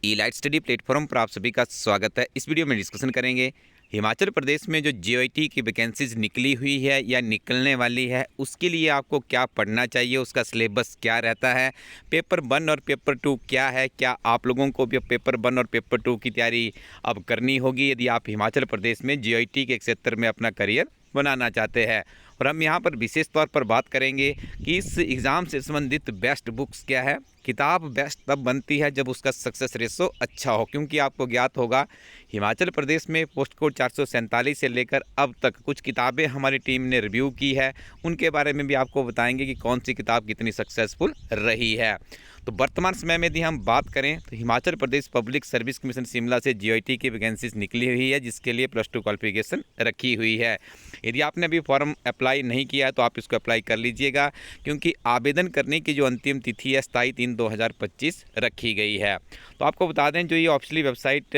Elite study platform पर आप सभी का स्वागत है। इस वीडियो में डिस्कशन करेंगे हिमाचल प्रदेश में जो जीओईटी की वैकेंसीज निकली हुई है या निकलने वाली है, उसके लिए आपको क्या पढ़ना चाहिए, उसका सिलेबस क्या रहता है, पेपर 1 और पेपर 2 क्या है, क्या आप लोगों को भी पेपर 1 और पेपर 2 की तैयारी अब करनी होगी यदि आप हिमाचल प्रदेश में जीओईटी के क्षेत्र में अपना करियर बनाना चाहते हैं। और हम यहाँ पर विशेष तौर पर बात करेंगे कि इस एग्ज़ाम से संबंधित बेस्ट बुक्स क्या है। किताब बेस्ट तब बनती है जब उसका सक्सेस रेशो अच्छा हो, क्योंकि आपको ज्ञात होगा हिमाचल प्रदेश में पोस्ट कोड 447 से लेकर अब तक कुछ किताबें हमारी टीम ने रिव्यू की है, उनके बारे में भी आपको बताएंगे कि कौन सी किताब कितनी सक्सेसफुल रही है। तो वर्तमान समय में यदि हम बात करें तो Himachal Pradesh public service commission Shimla से जीओईटी की वैकेंसीज निकली हुई है, जिसके लिए +2 क्वालिफिकेशन रखी हुई है। यदि आपने अभी फॉर्म अप्लाई नहीं किया है तो आप इसको अप्लाई कर लीजिएगा, क्योंकि आवेदन करने की जो अंतिम तिथि है 27/3/2025 रखी गई है। तो आपको बता दें, जो ये ऑफिशियली वेबसाइट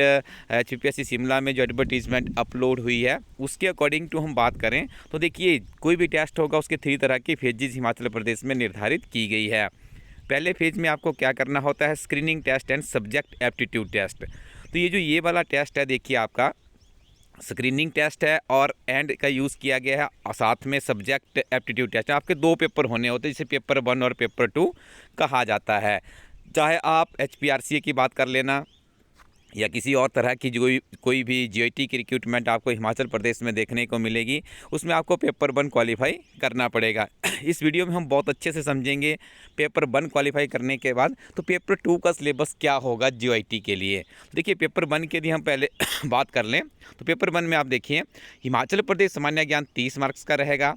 HPSC शिमला में जो एडवर्टीजमेंट अपलोड हुई है उसके अकॉर्डिंग टू हम बात करें तो देखिए, कोई भी टेस्ट होगा उसके 3 तरह की फेजेज हिमाचल प्रदेश में निर्धारित की गई है। पहले फेज में आपको क्या करना होता है, screening test and subject aptitude test. तो ये वाला टेस्ट है, देखिए आपका स्क्रीनिंग टेस्ट है और एंड का यूज़ किया गया है, और साथ में सब्जेक्ट एप्टीट्यूड टेस्ट है। आपके 2 पेपर होने होते हैं, जिसे पेपर 1 और पेपर 2 कहा जाता है। चाहे आप HPRCA की बात कर लेना या किसी और तरह की जो कोई भी जीओईटी की रिक्रूटमेंट आपको हिमाचल प्रदेश में देखने को मिलेगी, उसमें आपको पेपर 1 क्वालिफाई करना पड़ेगा। इस वीडियो में हम बहुत अच्छे से समझेंगे पेपर 1 क्वालिफाई करने के बाद तो पेपर 2 का सिलेबस क्या होगा जीओईटी के लिए। देखिए, पेपर 1 के यदि हम पहले बात कर लें तो पेपर 1 में आप देखिए, हिमाचल प्रदेश सामान्य ज्ञान 30 मार्क्स का रहेगा।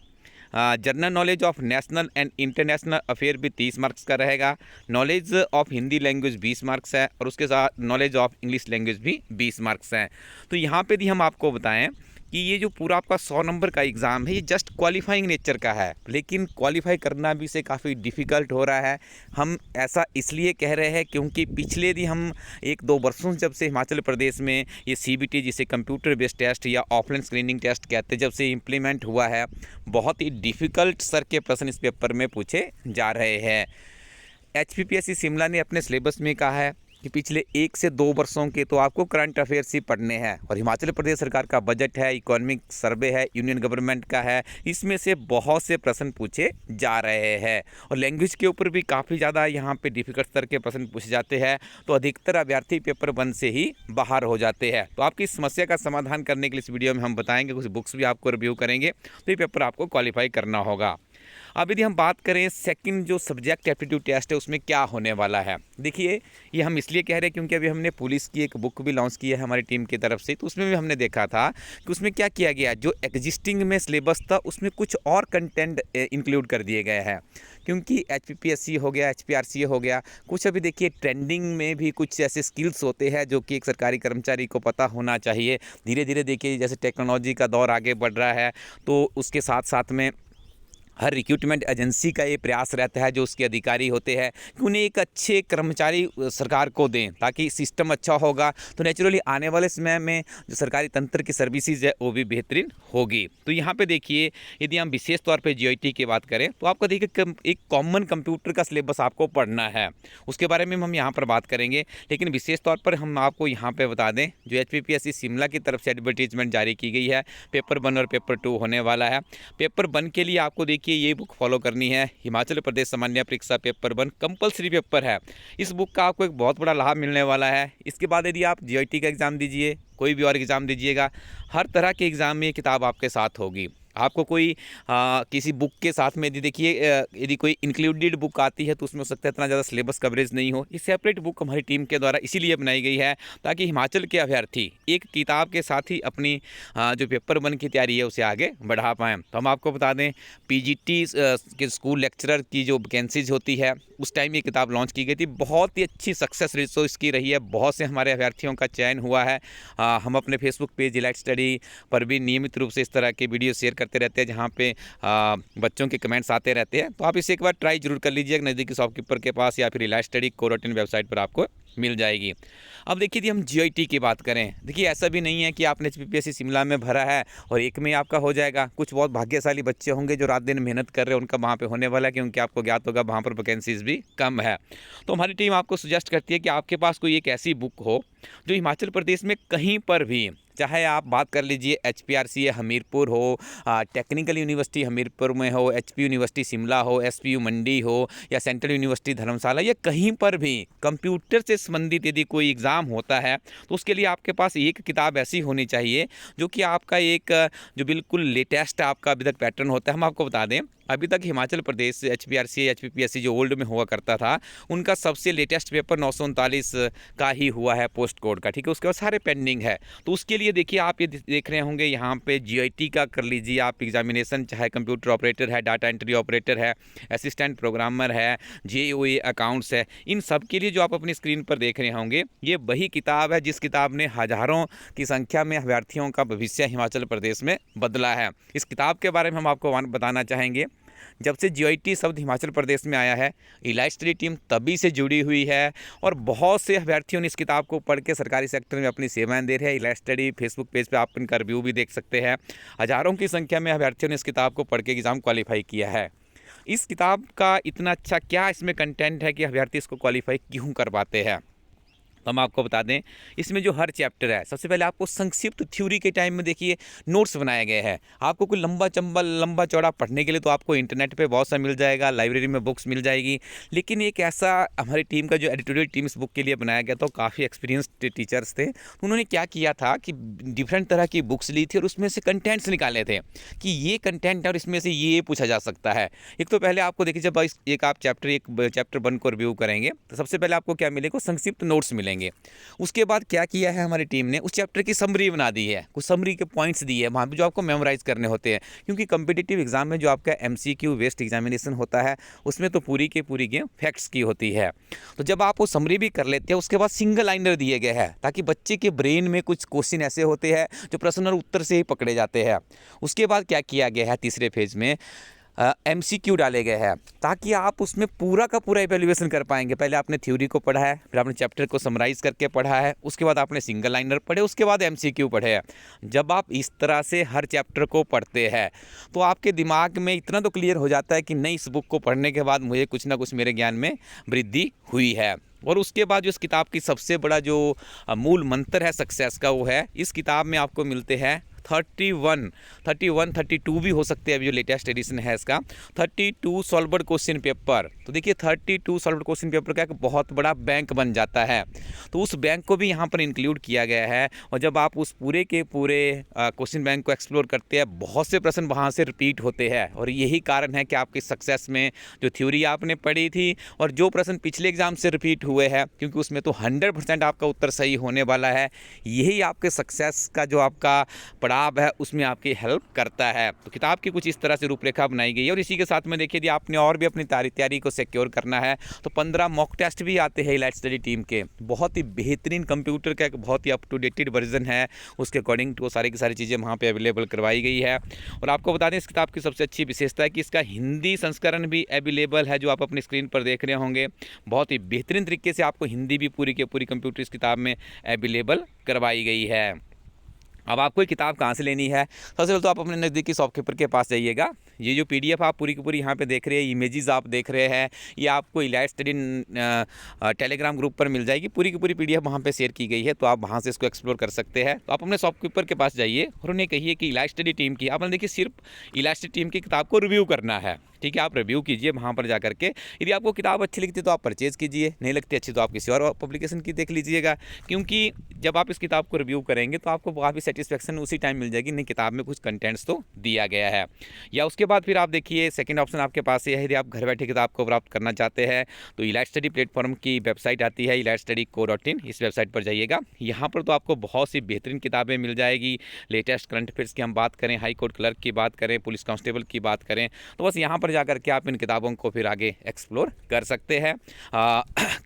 General knowledge of national and international affair भी 30 मार्क्स का रहेगा। Knowledge of Hindi language 20 marks है, और उसके साथ नॉलेज ऑफ इंग्लिश लैंग्वेज भी 20 मार्क्स है। तो यहाँ पे भी हम आपको बताएं कि ये जो पूरा आपका 100 नंबर का एग्ज़ाम है, ये जस्ट क्वालिफाइंग नेचर का है, लेकिन क्वालिफाई करना भी इसे काफ़ी डिफ़िकल्ट हो रहा है। हम ऐसा इसलिए कह रहे हैं क्योंकि पिछले यदि हम 1-2 वर्षों जब से हिमाचल प्रदेश में ये CBT, जिसे कंप्यूटर बेस्ड टेस्ट या ऑफलाइन स्क्रीनिंग टेस्ट कहते हैं, जब से इम्प्लीमेंट हुआ है, बहुत ही डिफ़िकल्ट सर के प्रश्न इस पेपर में पूछे जा रहे हैं। HPPSC शिमला ने अपने सिलेबस में कहा है कि पिछले 1 से 2 वर्षों के तो आपको करंट अफेयर्स ही पढ़ने हैं, और हिमाचल प्रदेश सरकार का बजट है, इकोनॉमिक सर्वे है, यूनियन गवर्नमेंट का है, इसमें से बहुत से प्रश्न पूछे जा रहे हैं। और लैंग्वेज के ऊपर भी काफ़ी ज़्यादा यहाँ पे डिफिकल्ट स्तर के प्रश्न पूछे जाते हैं, तो अधिकतर अभ्यर्थी पेपर 1 से ही बाहर हो जाते हैं। तो आपकी समस्या का समाधान करने के लिए इस वीडियो में हम बताएंगे, कुछ बुक्स भी आपको रिव्यू करेंगे, तो ये पेपर आपको क्वालिफाई करना होगा। अब यदि हम बात करें सेकंड जो सब्जेक्ट एप्टीट्यूड टेस्ट है, उसमें क्या होने वाला है। देखिए, ये हम इसलिए कह रहे हैं क्योंकि अभी हमने पुलिस की एक बुक भी लॉन्च की है हमारी टीम की तरफ से, तो उसमें भी हमने देखा था कि उसमें क्या किया गया, जो एग्जिस्टिंग में सिलेबस था उसमें कुछ और कंटेंट इंक्लूड कर दिए गए हैं। क्योंकि HPPSC हो गया, HPRCA हो गया, कुछ अभी देखिए ट्रेंडिंग में भी कुछ ऐसे स्किल्स होते हैं जो कि एक सरकारी कर्मचारी को पता होना चाहिए। धीरे धीरे देखिए, जैसे टेक्नोलॉजी का दौर आगे बढ़ रहा है, तो उसके साथ साथ में हर रिक्रूटमेंट एजेंसी का ये प्रयास रहता है, जो उसके अधिकारी होते हैं, कि उन्हें एक अच्छे कर्मचारी सरकार को दें, ताकि सिस्टम अच्छा होगा तो नेचुरली आने वाले समय में जो सरकारी तंत्र की सर्विसेज है वो भी बेहतरीन होगी। तो यहाँ पे देखिए, यदि हम विशेष तौर पे जीओईटी की बात करें तो आपको देखिए एक कॉमन कंप्यूटर का सिलेबस आपको पढ़ना है, उसके बारे में हम यहाँ पर बात करेंगे। लेकिन विशेष तौर पर हम आपको यहाँ पर बता दें, जो HPPSC शिमला की तरफ से एडवर्टीजमेंट जारी की गई है, पेपर 1 और पेपर 2 होने वाला है। पेपर 1 के लिए आपको देखिए ये बुक फॉलो करनी है, हिमाचल प्रदेश सामान्य परीक्षा पेपर 1 कंपलसरी पेपर है। इस बुक का आपको एक बहुत बड़ा लाभ मिलने वाला है। इसके बाद यदि आप जीओईटी का एग्ज़ाम दीजिए, कोई भी और एग्ज़ाम दीजिएगा, हर तरह के एग्ज़ाम में ये किताब आपके साथ होगी। आपको कोई किसी बुक के साथ में यदि देखिए, यदि कोई इंक्लूडेड बुक आती है तो उसमें हो सकता है इतना ज़्यादा सिलेबस कवरेज नहीं हो। ये सेपरेट बुक हमारी टीम के द्वारा इसीलिए बनाई गई है, ताकि हिमाचल के अभ्यर्थी एक किताब के साथ ही अपनी जो पेपर 1 की तैयारी है उसे आगे बढ़ा पाएँ। तो हम आपको बता दें, PGT के स्कूल लेक्चरर की जो वैकेंसीज होती है, उस टाइम ये किताब लॉन्च की गई थी। बहुत ही अच्छी सक्सेस रेशो इसकी रही है, बहुत से हमारे अभ्यर्थियों का चयन हुआ है। हम अपने फेसबुक पेज इलाइट स्टडी पर भी नियमित रूप से इस तरह के वीडियो शेयर करते रहते हैं, जहाँ पे बच्चों के कमेंट्स आते रहते हैं। तो आप इसे एक बार ट्राई जरूर कर लीजिए नज़दीकी शॉपकीपर के पास, या फिर इलाइट स्टडी को.in वेबसाइट पर आपको मिल जाएगी। अब देखिए यदि हम जीआईटी की बात करें, देखिए ऐसा भी नहीं है कि आपने एचपीपीएससी शिमला में भरा है और एक में ही आपका हो जाएगा। कुछ बहुत भाग्यशाली बच्चे होंगे जो रात दिन मेहनत कर रहे हैं, उनका वहाँ पे होने वाला है, क्योंकि आपको ज्ञात होगा वहाँ पर वैकेंसीज भी कम है। तो हमारी टीम आपको सजेस्ट करती है कि आपके पास कोई एक ऐसी बुक हो जो हिमाचल प्रदेश में कहीं पर भी, चाहे आप बात कर लीजिए एचपीआरसी हमीरपुर हो, टेक्निकल यूनिवर्सिटी हमीरपुर में हो, एचपी यूनिवर्सिटी शिमला हो, एसपीयू मंडी हो, या सेंट्रल यूनिवर्सिटी धर्मशाला, या कहीं पर भी कंप्यूटर से संबंधित यदि कोई एग्ज़ाम होता है तो उसके लिए आपके पास एक किताब ऐसी होनी चाहिए जो कि आपका एक जो बिल्कुल लेटेस्ट आपका अभी तक पैटर्न होता है। हम आपको बता दें, अभी तक हिमाचल प्रदेश एचपीआरसी एचपीपीएससी जो ओल्ड में हुआ करता था, उनका सबसे लेटेस्ट पेपर 939 का ही हुआ है पोस्ट कोड का, ठीक है। उसके बाद सारे पेंडिंग है। तो उसके लिए देखिए आप ये देख रहे होंगे यहाँ पे जीआईटी का कर लीजिए आप एग्जामिनेशन, चाहे कंप्यूटर ऑपरेटर है, डाटा एंट्री ऑपरेटर है, असिस्टेंट प्रोग्रामर है, जेईई अकाउंट्स है, इन सब के लिए जो आप अपनी स्क्रीन पर देख रहे होंगे ये वही किताब है जिस किताब ने हज़ारों की संख्या में अभ्यर्थियों का भविष्य हिमाचल प्रदेश में बदला है। इस किताब के बारे में हम आपको बताना चाहेंगे। जब से जीआईटी शब्द हिमाचल प्रदेश में आया है, इलाइट स्टडी टीम तभी से जुड़ी हुई है और बहुत से अभ्यर्थियों ने इस किताब को पढ़ के सरकारी सेक्टर में अपनी सेवाएं दे रहे हैं। इलाइट स्टडी फेसबुक पेज पे आप इनका रिव्यू भी देख सकते हैं। हज़ारों की संख्या में अभ्यर्थियों ने इस किताब को पढ़ के एग्ज़ाम क्वालिफाई किया है। इस किताब का इतना अच्छा क्या इसमें कंटेंट है कि अभ्यर्थी इसको क्वालिफाई क्यों कर पाते हैं, तो हम आपको बता दें, इसमें जो हर चैप्टर है, सबसे पहले आपको संक्षिप्त थ्योरी के टाइम में देखिए नोट्स बनाए गए हैं। आपको कोई लंबा चौड़ा पढ़ने के लिए तो आपको इंटरनेट पे बहुत सा मिल जाएगा, लाइब्रेरी में बुक्स मिल जाएगी, लेकिन एक ऐसा हमारी टीम का जो एडिटोरियल टीम इस बुक के लिए बनाया गया, तो काफ़ी एक्सपीरियंस्ड टीचर्स थे। उन्होंने क्या किया था कि डिफरेंट तरह की बुक्स ली थी और उसमें से कंटेंट्स निकाले थे कि ये कंटेंट है और इसमें से ये पूछा जा सकता है। एक तो पहले आपको देखिए, जब एक आप चैप्टर 1 को रिव्यू करेंगे तो सबसे पहले आपको क्या मिलेगा, संक्षिप्त नोट्स मिलेंगे। उसके बाद क्या किया है हमारी टीम ने, उस चैप्टर की समरी बना दी है, कुछ समरी के पॉइंट्स दिए हैं वहाँ पे जो आपको मेमोराइज करने होते हैं, क्योंकि कम्पिटिटिव एग्जाम में जो आपका एमसीक्यू बेस्ड एग्जामिनेशन होता है उसमें तो पूरी गेम फैक्ट्स की होती है। तो जब आप वो समरी भी कर लेते हैं, उसके बाद सिंगल लाइनर दिए गए हैं ताकि बच्चे के ब्रेन में कुछ क्वेश्चन ऐसे होते हैं जो प्रश्न और उत्तर से ही पकड़े जाते हैं। उसके बाद क्या किया गया है, तीसरे फेज में एमसीक्यू डाले गए हैं ताकि आप उसमें पूरा का पूरा इवैल्यूएशन कर पाएंगे। पहले आपने थ्योरी को पढ़ा है, फिर आपने चैप्टर को समराइज करके पढ़ा है, उसके बाद आपने सिंगल लाइनर पढ़े, उसके बाद एमसीक्यू पढ़े हैं। जब आप इस तरह से हर चैप्टर को पढ़ते हैं तो आपके दिमाग में इतना तो क्लियर हो जाता है कि नहीं, इस बुक को पढ़ने के बाद मुझे कुछ ना कुछ मेरे ज्ञान में वृद्धि हुई है। और उसके बाद जो इस किताब की सबसे बड़ा जो मूल मंत्र है सक्सेस का, वो है इस किताब में आपको मिलते हैं 32 भी हो सकते हैं, अभी जो लेटेस्ट एडिशन है इसका 32 सॉल्व्ड क्वेश्चन पेपर। तो देखिए 32 सॉल्व्ड क्वेश्चन पेपर का एक बहुत बड़ा बैंक बन जाता है, तो उस बैंक को भी यहाँ पर इंक्लूड किया गया है। और जब आप उस पूरे के पूरे क्वेश्चन बैंक को एक्सप्लोर करते हैं, बहुत से प्रश्न वहाँ से रिपीट होते हैं और यही कारण है कि आपकी सक्सेस में जो थ्योरी आपने पढ़ी थी और जो प्रश्न पिछले एग्जाम से रिपीट हुए हैं, क्योंकि उसमें तो 100% आपका उत्तर सही होने वाला है, यही आपके सक्सेस का जो आपका पड़ाव है उसमें आपकी हेल्प करता है। तो किताब की कुछ इस तरह से रूपरेखा बनाई गई है। और इसी के साथ में देखिए, यदि आपने और भी अपनी तैयारी को सिक्योर करना है तो 15 मॉक टेस्ट भी आते हैं इलाइट स्टडी टीम के। बहुत ही बेहतरीन कंप्यूटर का एक बहुत ही अप टू डेटेड वर्जन है, उसके अकॉर्डिंग तो सारी की सारी चीज़ें वहाँ पे अवेलेबल करवाई गई है। और आपको बता दें, इस किताब की सबसे अच्छी विशेषता है कि इसका हिंदी संस्करण भी अवेलेबल है, जो आप अपनी स्क्रीन पर देख रहे होंगे। बहुत ही बेहतरीन तरीके से आपको हिंदी भी पूरी की पूरी कंप्यूटर इस किताब में अवेलेबल करवाई गई है। अब आपको ये किताब कहाँ से लेनी है, सबसे पहले तो आप अपने नज़दीकी शॉपकीपर के पास जाइएगा। ये जो पीडीएफ आप पूरी की पूरी यहाँ पे देख रहे हैं, इमेजेस आप देख रहे हैं, ये आपको इलाइट स्टडी टेलीग्राम ग्रुप पर मिल जाएगी। पूरी की पूरी पीडीएफ वहाँ पे शेयर की गई है, तो आप वहाँ से इसको एक्सप्लोर कर सकते हैं। तो आप अपने शॉपकीपर के पास जाइए और उन्हें कहिए कि इलाइट स्टडी टीम की, आपने देखिए सिर्फ इलाइट स्टडी टीम की किताब को रिव्यू करना है, ठीक है। आप रिव्यू कीजिए वहाँ पर जा करके। यदि आपको किताब अच्छी लगती है तो आप परचेज़ कीजिए, नहीं लगती अच्छी तो आप किसी और पब्लिकेशन की देख लीजिएगा, क्योंकि जब आप इस किताब को रिव्यू करेंगे तो आपको काफ़ी सेटिस्फेक्शन उसी टाइम मिल जाएगी, नहीं किताब में कुछ कंटेंट्स तो दिया गया है। या उसके बाद फिर आप देखिए सेकंड ऑप्शन आपके पास ये है, यदि आप घर बैठे किताब को प्राप्त करना चाहते हैं तो इलाइट स्टडी प्लेटफॉर्म की वेबसाइट आती है elightstudy.co.in, इस वेबसाइट पर जाइएगा। यहाँ पर तो आपको बहुत सी बेहतरीन किताबें मिल जाएगी। लेटेस्ट करंट अफेयर्स की हम बात करें, हाई कोर्ट क्लर्क की बात करें, पुलिस कांस्टेबल की बात करें, तो बस यहाँ पर जाकर के आप इन किताबों को फिर आगे एक्सप्लोर कर सकते हैं।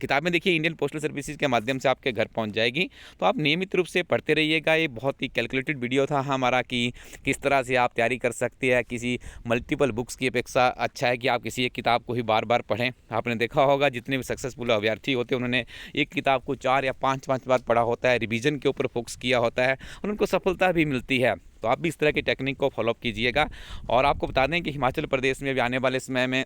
किताबें देखिए इंडियन पोस्टल सर्विसेज के माध्यम से आपके घर पहुँच जाएगी, तो आप नियमित रूप से पढ़ते रहिएगा। ये बहुत ही कैलकुलेटेड वीडियो था हमारा कि किस तरह से आप तैयारी कर सकते हैं किसी मल्टीपल बुक्स की अपेक्षा अच्छा है कि आप किसी एक किताब को ही बार बार पढ़ें। आपने देखा होगा जितने भी सक्सेसफुल अभ्यर्थी होते हैं उन्होंने एक किताब को 4 या 5 बार पढ़ा होता है, रिवीजन के ऊपर फोकस किया होता है और उनको सफलता भी मिलती है। तो आप भी इस तरह की टेक्निक को फॉलोअप कीजिएगा। और आपको बता दें कि हिमाचल प्रदेश में भी आने वाले समय में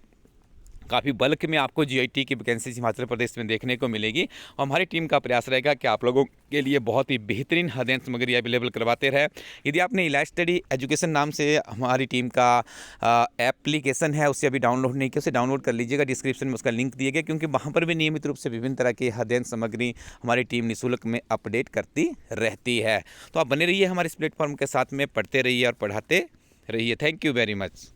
काफ़ी बल्क में आपको जीआईटी की वैकेंसीज हिमाचल प्रदेश में देखने को मिलेगी और हमारी टीम का प्रयास रहेगा कि आप लोगों के लिए बहुत ही बेहतरीन अध्ययन सामग्री अवेलेबल करवाते रहे। यदि आपने इलाइट स्टडी एजुकेशन नाम से हमारी टीम का एप्लीकेशन है उसे अभी डाउनलोड नहीं किया, उसे डाउनलोड कर लीजिएगा। डिस्क्रिप्शन में उसका लिंक दिए गए, क्योंकि वहाँ पर भी नियमित रूप से विभिन्न तरह की अध्ययन सामग्री हमारी टीम निःशुल्क में अपडेट करती रहती है। तो आप बने रहिए हमारे इस प्लेटफॉर्म के साथ में, पढ़ते रहिए और पढ़ाते रहिए। Thank you very much.